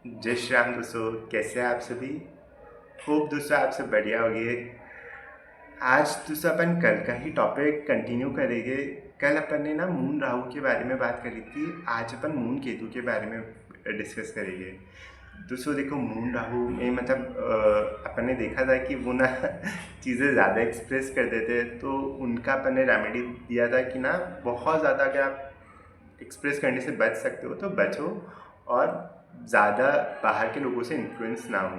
जय श्री राम दोस्तों, कैसे हैं आप सभी। होप दोस्तों आप सब बढ़िया होंगे। आज दोस्तों अपन कल का ही टॉपिक कंटिन्यू करेंगे। कल अपन ने ना मून राहु के बारे में बात करी थी, आज अपन मून केतु के बारे में डिस्कस करेंगे। दोस्तों देखो, मून राहु में मतलब अपन ने देखा था कि वो ना चीज़ें ज़्यादा एक्सप्रेस कर देते हैं, तो उनका अपन ने रेमेडी दिया था कि ना बहुत ज़्यादा अगर आप एक्सप्रेस करने से बच सकते हो तो बचो, और ज़्यादा बाहर के लोगों से इन्फ्लुएंस ना हो।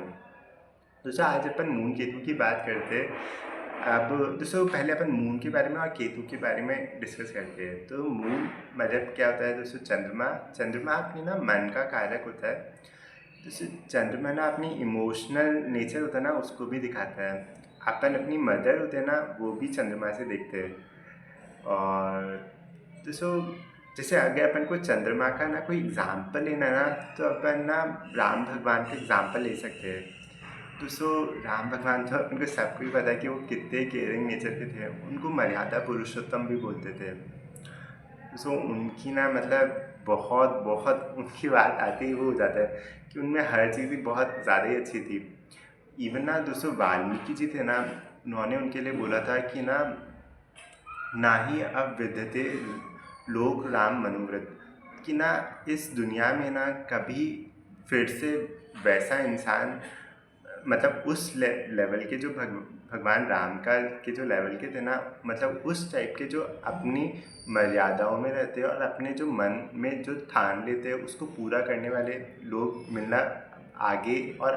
दोस्तों आज अपन मून केतु की बात करते हैं। अब दोस्तों पहले अपन मून के बारे में और केतु के बारे में डिस्कस करते हैं। तो मून मतलब क्या होता है दोस्तों? चंद्रमा। चंद्रमा अपने ना मन का कारक होता है। दोस्तों चंद्रमा ना अपनी इमोशनल नेचर होता है ना, उसको भी दिखाता है। अपन अपनी मदर होते हैं ना, वो भी चंद्रमा से देखते हैं। और दोस्तों जैसे अगर अपन को चंद्रमा का ना कोई एग्जाम्पल लेना है ना, तो अपन ना राम भगवान का एग्जाम्पल ले सकते हैं। दोस्तों राम भगवान तो उनको सबको ही पता है कि वो कितने केयरिंग नेचर के थे। उनको मर्यादा पुरुषोत्तम भी बोलते थे। दोस्तों उनकी ना मतलब बहुत बहुत उनकी बात आते ही वो हो जाता है कि उनमें हर चीज़ ही बहुत ज़्यादा ही अच्छी थी। इवन ना दोस्तों वाल्मीकि जी थे ना, उन्होंने उनके लिए बोला था कि ना ही अब विद्यते लोक राम मनोरथ, कि ना इस दुनिया में ना कभी फिर से वैसा इंसान, मतलब उस लेवल के जो भगवान राम का के जो लेवल के थे ना, मतलब उस टाइप के जो अपनी मर्यादाओं में रहते हैं और अपने जो मन में जो ठान लेते हैं उसको पूरा करने वाले लोग मिलना आगे और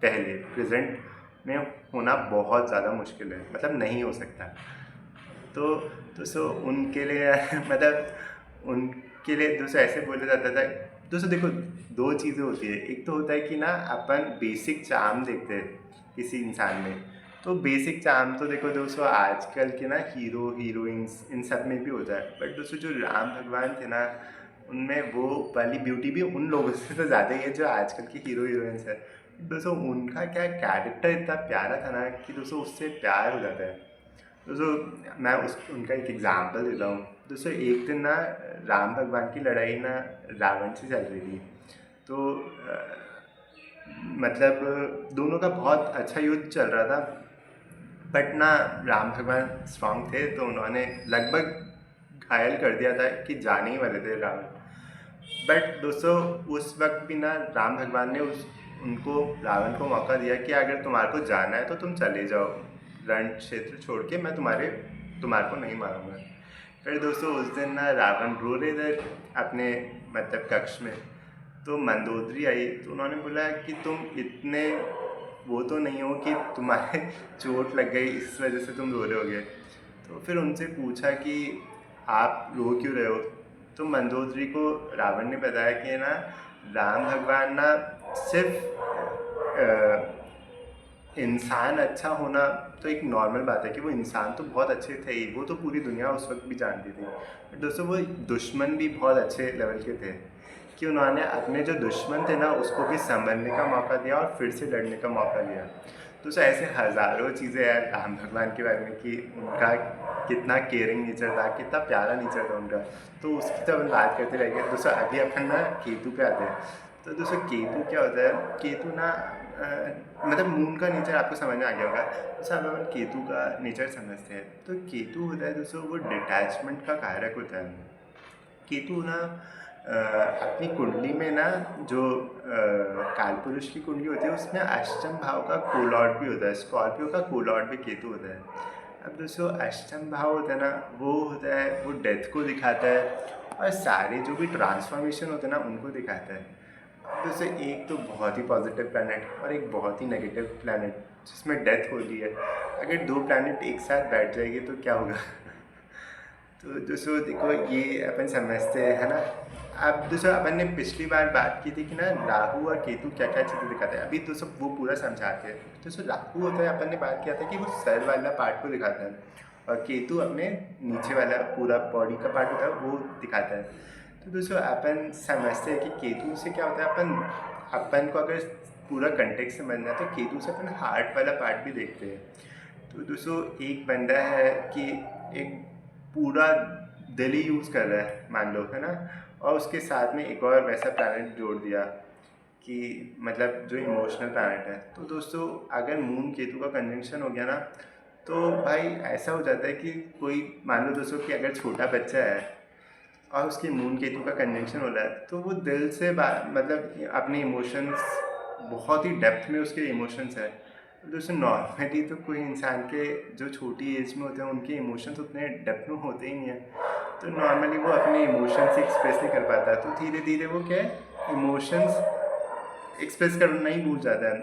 पहले प्रेजेंट में होना बहुत ज़्यादा मुश्किल है, मतलब नहीं हो सकता। तो सो उनके लिए मतलब उनके लिए दोस्तों ऐसे बोला जाता था। दोस्तों देखो, दो चीज़ें होती है। एक तो होता है कि ना अपन बेसिक चार्म देखते हैं किसी इंसान में। तो बेसिक चार्म तो देखो दोस्तों आजकल के ना हीरो हीरोइंस इन सब में भी होता है, बट दोस्तों जो राम भगवान थे ना, उनमें वो वाली ब्यूटी भी उन लोगों से तो ज़्यादा ही है जो आजकल के हीरो हीरोइंस है। दोस्तों उनका क्या कैरेक्टर इतना प्यारा था ना कि दोस्तों उससे प्यार हो जाता है। दोस्तों मैं उनका एक एग्ज़ाम्पल देता हूँ। दोस्तों एक दिन ना राम भगवान की लड़ाई ना रावण से चल रही थी। तो मतलब दोनों का बहुत अच्छा युद्ध चल रहा था, बट ना राम भगवान स्ट्रांग थे, तो उन्होंने लगभग घायल कर दिया था कि जाने ही वाले थे रावण। बट दोस्तों उस वक्त भी ना राम भगवान ने उस उनको रावण को मौका दिया कि अगर तुम्हारे को जाना है तो तुम चले जाओ रण क्षेत्र छोड़ के, मैं तुम्हारे को नहीं मारूंगा। फिर दोस्तों उस दिन ना रावण रो रहे थे अपने मतलब कक्ष में। तो मंदोदरी आई, तो उन्होंने बोला कि तुम इतने वो तो नहीं हो कि तुम्हारे चोट लग गई इस वजह से तुम रो रहे होगे। तो फिर उनसे पूछा कि आप रो क्यों रहे हो। तो मंदोदरी को रावण ने बताया कि ना राम भगवान ना सिर्फ इंसान अच्छा होना तो एक नॉर्मल बात है कि वो इंसान तो बहुत अच्छे थे ही, वो तो पूरी दुनिया उस वक्त भी जानती थी। बट दोस्तों वो दुश्मन भी बहुत अच्छे लेवल के थे कि उन्होंने अपने जो दुश्मन थे ना उसको भी संभलने का मौका दिया और फिर से लड़ने का मौका दिया। तो सर ऐसे हज़ारों चीज़ें हैं राम भगवान के बारे में कि उनका कितना केयरिंग नेचर था, कितना प्यारा नेचर था उनका। तो उसकी तो अपन बात करते रहेंगे। दोस्तों अभी अपन ना केतु पे आते हैं। तो दोस्तों केतु क्या होता है? केतु ना मतलब मून का नेचर आपको समझ में आ गया होगा। तो अब अपन केतु का नेचर समझते हैं। तो केतु होता है दोस्तों वो डिटैचमेंट का कारक होता है। केतु ना अपनी कुंडली में ना जो कालपुरुष की कुंडली होती है उसमें अष्टम भाव का कोलॉर्ड भी होता है। स्कॉर्पियो का कोलॉर्ड भी केतु होता है। अब दोस्तों अष्टम भाव होता है ना, वो होता है वो डेथ को दिखाता है और सारे जो भी ट्रांसफॉर्मेशन होते हैं ना उनको दिखाता है। अब दोस्तों एक तो बहुत ही पॉजिटिव प्लैनेट और एक बहुत ही नेगेटिव प्लैनेट जिसमें डेथ हो रही है, अगर दो प्लैनेट एक साथ बैठ जाएंगे तो क्या होगा? तो दोस्तों देखो ये अपन समझते हैं, है ना। अब दोस्तों अपन ने पिछली बार बात की थी कि ना राहु और केतु क्या क्या चीज़ें दिखाते हैं। अभी दोस्तों वो पूरा समझाते हैं। दोस्तों राहु होता है, अपन ने बात किया था कि वो सर वाला पार्ट को दिखाता है, और केतु अपने नीचे वाला पूरा बॉडी का पार्ट होता है वो दिखाता है। तो दोस्तों अपन समझते हैं कि केतु से क्या होता है। अपन को अगर पूरा कंटेक्स्ट समझना है तो केतु से अपन हार्ट वाला पार्ट भी देखते हैं। तो दोस्तों एक बंदा है कि एक पूरा दिल ही यूज़ कर रहा है मान लो, है ना, और उसके साथ में एक और वैसा प्लैनेट जोड़ दिया कि मतलब जो इमोशनल प्लैनेट है। तो दोस्तों अगर मून केतु का कंजंक्शन हो गया ना, तो भाई ऐसा हो जाता है कि कोई मान लो दोस्तों कि अगर छोटा बच्चा है और उसके मून केतु का कंजंक्शन हो रहा है, तो वो दिल से मतलब अपने इमोशंस बहुत ही डेप्थ में उसके इमोशंस है। तो दोस्तों नॉर्मली तो कोई इंसान के जो छोटी एज में होते हैं उनके इमोशंस उतने डेप्थ में होते ही नहीं है, तो नॉर्मली वो अपने इमोशंस एक्सप्रेस नहीं कर पाता। तो धीरे धीरे वो क्या है, इमोशंस एक्सप्रेस करना ही भूल जाता है।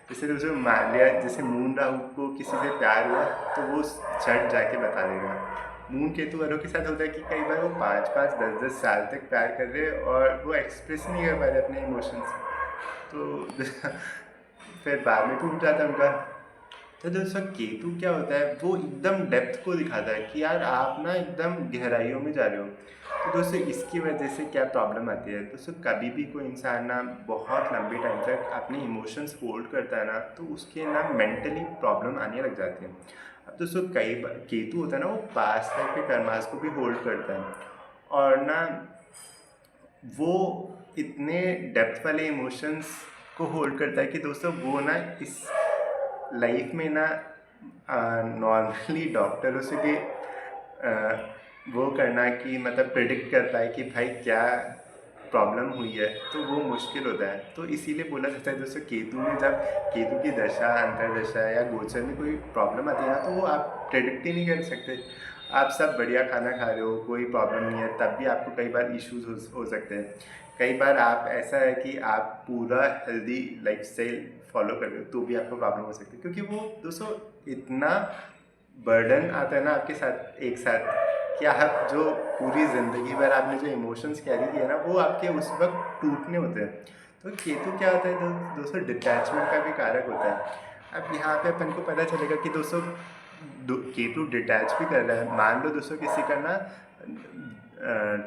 जैसे दोस्तों मान लिया जैसे मून राहु को किसी से प्यार हुआ, तो वो झट जाके बता देगा। मून केतु वालों के साथ होता है कि कई बार वो 5-5 10-10 साल तक प्यार कर रहे हैं और वो एक्सप्रेस नहीं कर पा रहे अपने इमोशंस, तो फिर बाद में टूट जाता है उनका। तो दोस्तों केतु क्या होता है, वो एकदम डेप्थ को दिखाता है कि यार आप ना एकदम गहराइयों में जा रहे हो। तो दोस्तों इसकी वजह से क्या प्रॉब्लम आती है, दोस्तों कभी भी कोई इंसान ना बहुत लंबे टाइम तक अपने इमोशंस होल्ड करता है ना, तो उसके ना मेंटली प्रॉब्लम आने लग जाती है। अब दोस्तों कई बार केतु होता है ना, वो पास्ट लाइफ के कर्मास को भी होल्ड करता है, और ना वो इतने डेप्थ वाले इमोशंस को होल्ड करता है कि दोस्तों वो ना इस लाइफ में ना नॉर्मली डॉक्टरों से भी वो करना कि मतलब प्रिडिक्ट कर पाए कि भाई क्या प्रॉब्लम हुई है, तो वो मुश्किल होता है। तो इसीलिए बोला जाता है दोस्तों केतु में जब केतु की दशा, अंतर्दशा या गोचर में कोई प्रॉब्लम आती है ना, तो वो आप प्रिडिक्ट ही नहीं कर सकते। आप सब बढ़िया खाना खा रहे हो, कोई प्रॉब्लम नहीं है, तब भी आपको कई बार इश्यूज हो सकते हैं। कई बार आप ऐसा है कि आप पूरा हेल्दी लाइफस्टाइल फॉलो कर रहे हो, तो भी आपको प्रॉब्लम हो सकती है, क्योंकि वो दोस्तों इतना बर्डन आता है ना आपके साथ एक साथ, कि आप जो पूरी ज़िंदगी भर आपने जो इमोशंस कैरी किए ना, वो आपके उस वक्त टूटने होते हैं। तो केतु क्या होता है दोस्तों, डिटैचमेंट का भी कारक होता है। अब यहाँ पे अपन को पता चलेगा कि दोस्तों केतु डिटैच भी कर रहा है। मान लो दोस्तों किसी का ना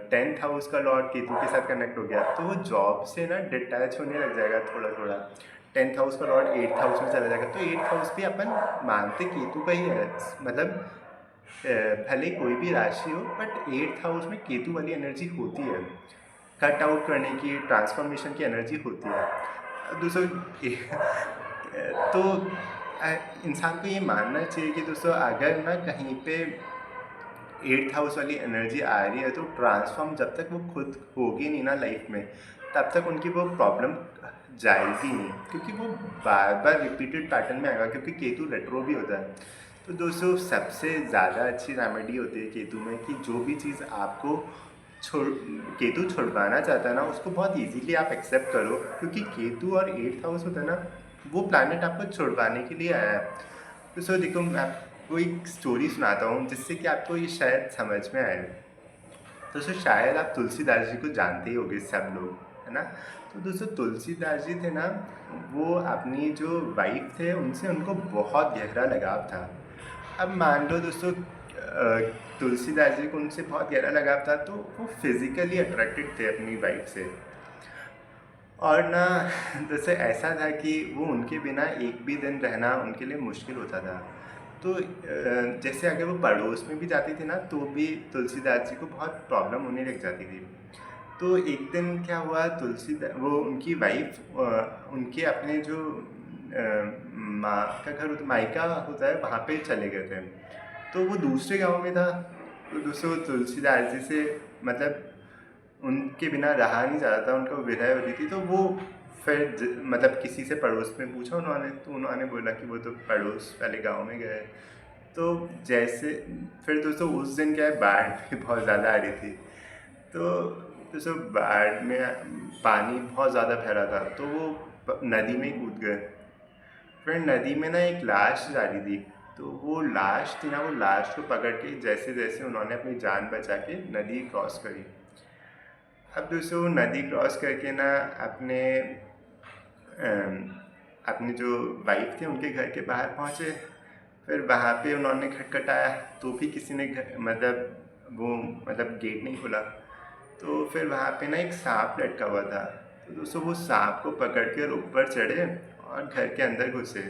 10th हाउस का लॉर्ड केतु के साथ कनेक्ट हो गया, तो वो जॉब से ना डिटैच होने लग जाएगा थोड़ा थोड़ा। 10th हाउस का लॉर्ड 8th हाउस में चला जाएगा, तो 8th हाउस भी अपन मानते केतु का ही है। मतलब भले कोई भी राशि हो, बट 8th हाउस में केतु वाली एनर्जी होती है, कट आउट करने की, ट्रांसफॉर्मेशन की एनर्जी होती है। दोस्तों तो इंसान को ये मानना चाहिए कि दोस्तों अगर ना कहीं पे 8th हाउस वाली एनर्जी आ रही है, तो ट्रांसफॉर्म जब तक वो खुद होगी नहीं ना लाइफ में, तब तक उनकी वो प्रॉब्लम जाएगी नहीं, क्योंकि वो बार बार रिपीटेड पैटर्न में आएगा, क्योंकि केतु रेट्रो भी होता है। तो दोस्तों सबसे ज़्यादा अच्छी रेमेडी होती है केतु में कि जो भी चीज़ आपको केतु छुड़वाना चाहता है ना, उसको बहुत इजीली आप एक्सेप्ट करो, क्योंकि केतु और 8th हाउस होता है ना, वो प्लैनेट आपको छुड़वाने के लिए आया है। तो सो देखो मैं आपको एक स्टोरी सुनाता हूँ जिससे कि आपको ये शायद समझ में आए। तो सो शायद आप तुलसीदास जी को जानते ही होंगे सब लोग, है ना। तो दोस्तों तुलसीदास जी थे ना, वो अपनी जो वाइफ थे उनसे उनको बहुत गहरा लगाव था। अब मान लो दोस्तों तुलसीदास जी को उनसे बहुत गहरा लगाव था, तो वो फिज़िकली अट्रैक्टेड थे अपनी वाइफ से। और ना जैसे ऐसा था कि वो उनके बिना एक भी दिन रहना उनके लिए मुश्किल होता था। तो जैसे अगर वो पड़ोस में भी जाती थी ना, तो भी तुलसीदास जी को बहुत प्रॉब्लम होने लग जाती थी। तो एक दिन क्या हुआ, वो उनकी वाइफ उनके अपने जो माँ का घर होता, मायका होता है, वहाँ पे चले गए थे। तो वो दूसरे गांव में था। तो दोस्तों तुलसीदास जी से मतलब उनके बिना रहा नहीं जा रहा था, उनको विदाई हो रही थी। तो वो फिर मतलब किसी से पड़ोस में पूछा उन्होंने, तो उन्होंने बोला कि वो तो पड़ोस वाले गांव में गए। तो जैसे फिर दोस्तों उस दिन क्या है, बाढ़ भी बहुत ज़्यादा आ रही थी। तो दोस्तों बाढ़ में पानी बहुत ज़्यादा फैला था, तो वो नदी में कूद गए। फिर नदी में ना एक लाश जा रही थी, तो वो लाश थी ना, वो लाश को पकड़ के जैसे जैसे उन्होंने अपनी जान बचा के नदी क्रॉस करी। अब दोस्तों नदी क्रॉस करके ना अपने जो वाइफ थे उनके घर के बाहर पहुँचे। फिर वहाँ पे उन्होंने खटखटाया, तो भी किसी ने मतलब गेट नहीं खुला। तो फिर वहाँ पे ना एक सांप लटका हुआ था। तो दोस्तों वो सांप को पकड़ कर ऊपर चढ़े और घर के अंदर घुसे।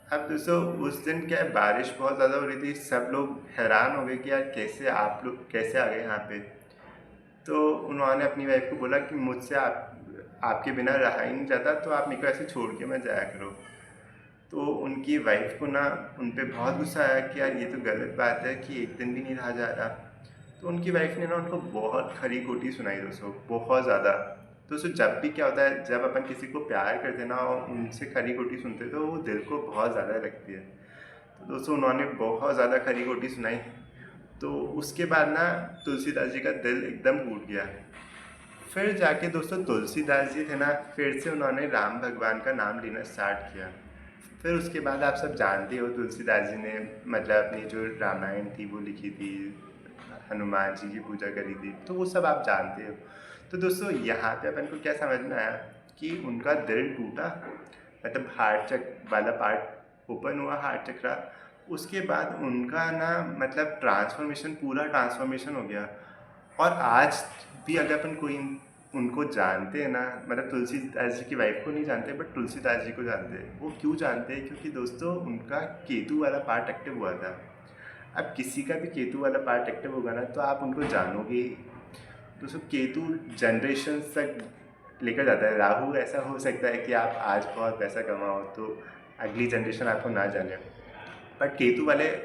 अब दोस्तों उस दिन क्या है, बारिश बहुत ज़्यादा हो रही थी। सब लोग हैरान हो गए कि यार कैसे आप लोग कैसे आ गए यहाँ पे। तो उन्होंने अपनी वाइफ को बोला कि मुझसे आपके बिना रहा ही नहीं जाता, तो आप मेरे को ऐसे छोड़ के मत जाया करो। तो उनकी वाइफ को ना उन पे बहुत गुस्सा आया कि यार ये तो गलत बात है कि एक दिन भी नहीं रहा जा रहा। तो उनकी वाइफ ने ना उनको बहुत खरी खोटी सुनाई दोस्तों, बहुत ज़्यादा। दोस्तों जब भी क्या होता है, जब अपन किसी को प्यार करते ना और उनसे खरी खोटी सुनते तो वो दिल को बहुत ज़्यादा लगती है। तो दोस्तों उन्होंने बहुत ज़्यादा खरी खोटी सुनाई। तो उसके बाद ना तुलसीदास जी का दिल एकदम टूट गया। फिर जाके दोस्तों तुलसीदास जी थे ना, फिर से उन्होंने राम भगवान का नाम लेना स्टार्ट किया। फिर उसके बाद आप सब जानते हो तुलसीदास जी ने मतलब अपनी जो रामायण थी वो लिखी थी, हनुमान जी की पूजा करी थी, तो वो सब आप जानते हो। तो दोस्तों यहाँ पे अपन को क्या समझ में आया कि उनका दिल टूटा, मतलब हार्ट चक वाला पार्ट ओपन हुआ, हार्ट चक्रा। उसके बाद उनका ना मतलब ट्रांसफॉर्मेशन, पूरा ट्रांसफॉर्मेशन हो गया। और आज भी अगर अपन कोई उनको जानते हैं ना, मतलब तुलसीदास जी की वाइफ को नहीं जानते बट तुलसीदास जी को जानते हैं। वो क्यों जानते हैं? क्योंकि दोस्तों उनका केतु वाला पार्ट एक्टिव हुआ था। अब किसी का भी केतु वाला पार्ट एक्टिव होगा ना तो आप उनको जानोगे ही। दोस्तों केतु जनरेशन तक लेकर जाता है। राहु ऐसा हो सकता है कि आप आज बहुत पैसा कमाओ तो अगली जनरेशन आपको ना जाने, बट केतु वाले